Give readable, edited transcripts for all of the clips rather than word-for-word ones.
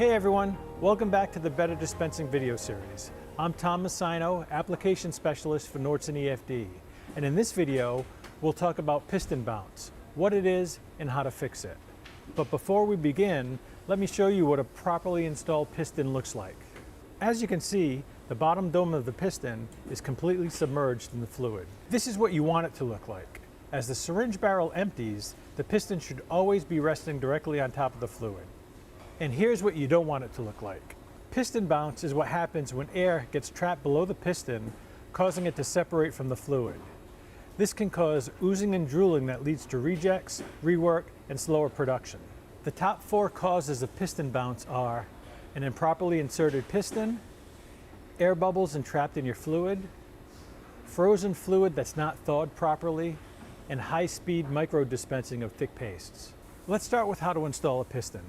Hey everyone, welcome back to the Better Dispensing video series. I'm Tom Massino, Application Specialist for Nordson EFD. And in this video, we'll talk about piston bounce, what it is and how to fix it. But before we begin, let me show you what a properly installed piston looks like. As you can see, the bottom dome of the piston is completely submerged in the fluid. This is what you want it to look like. As the syringe barrel empties, the piston should always be resting directly on top of the fluid. And here's what you don't want it to look like. Piston bounce is what happens when air gets trapped below the piston, causing it to separate from the fluid. This can cause oozing and drooling that leads to rejects, rework, and slower production. The top 4 causes of piston bounce are an improperly inserted piston, air bubbles entrapped in your fluid, frozen fluid that's not thawed properly, and high-speed micro dispensing of thick pastes. Let's start with how to install a piston.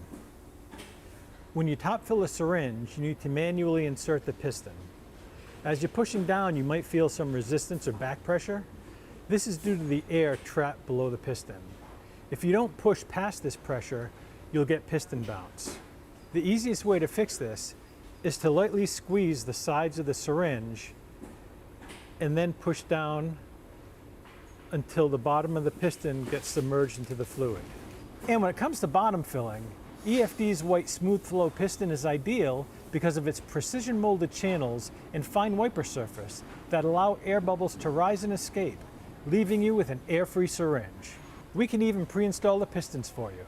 When you top fill a syringe, you need to manually insert the piston. As you're pushing down, you might feel some resistance or back pressure. This is due to the air trapped below the piston. If you don't push past this pressure, you'll get piston bounce. The easiest way to fix this is to lightly squeeze the sides of the syringe and then push down until the bottom of the piston gets submerged into the fluid. And when it comes to bottom filling, EFD's white smooth flow piston is ideal because of its precision molded channels and fine wiper surface that allow air bubbles to rise and escape, leaving you with an air-free syringe. We can even pre-install the pistons for you.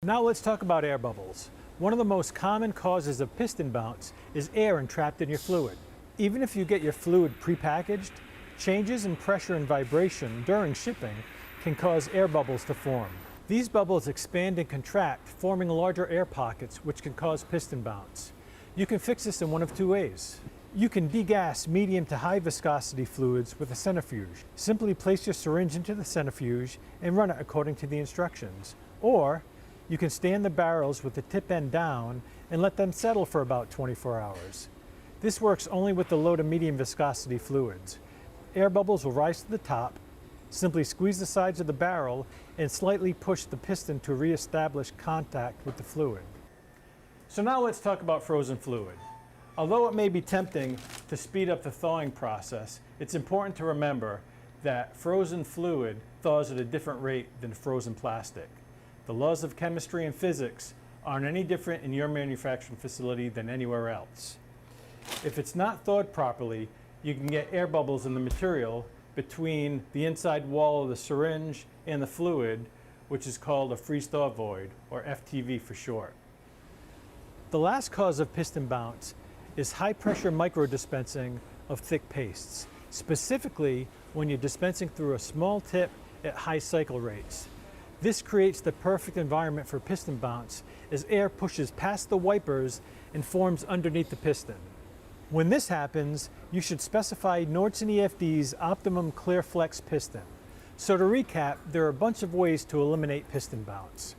Now let's talk about air bubbles. One of the most common causes of piston bounce is air entrapped in your fluid. Even if you get your fluid pre-packaged, changes in pressure and vibration during shipping can cause air bubbles to form. These bubbles expand and contract, forming larger air pockets, which can cause piston bounce. You can fix this in one of 2 ways. You can degas medium to high viscosity fluids with a centrifuge. Simply place your syringe into the centrifuge and run it according to the instructions. Or you can stand the barrels with the tip end down and let them settle for about 24 hours. This works only with the low to medium viscosity fluids. Air bubbles will rise to the top. Simply squeeze the sides of the barrel and slightly push the piston to re-establish contact with the fluid. So now let's talk about frozen fluid. Although it may be tempting to speed up the thawing process, it's important to remember that frozen fluid thaws at a different rate than frozen plastic. The laws of chemistry and physics aren't any different in your manufacturing facility than anywhere else. If it's not thawed properly, you can get air bubbles in the material between the inside wall of the syringe and the fluid, which is called a freeze-thaw void, or FTV for short. The last cause of piston bounce is high-pressure micro-dispensing of thick pastes, specifically when you're dispensing through a small tip at high cycle rates. This creates the perfect environment for piston bounce as air pushes past the wipers and forms underneath the piston. When this happens, you should specify Nordson EFD's Optimum Clear Flex piston. So to recap, there are a bunch of ways to eliminate piston bounce.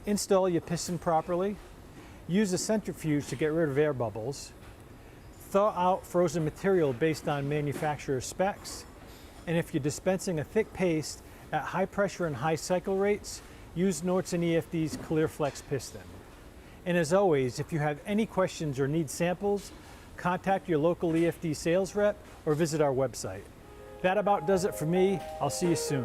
Install your piston properly, use a centrifuge to get rid of air bubbles, thaw out frozen material based on manufacturer specs, and if you're dispensing a thick paste at high pressure and high cycle rates, use Nordson EFD's Clear Flex piston. And as always, if you have any questions or need samples, contact your local EFD sales rep or visit our website. That about does it for me. I'll see you soon.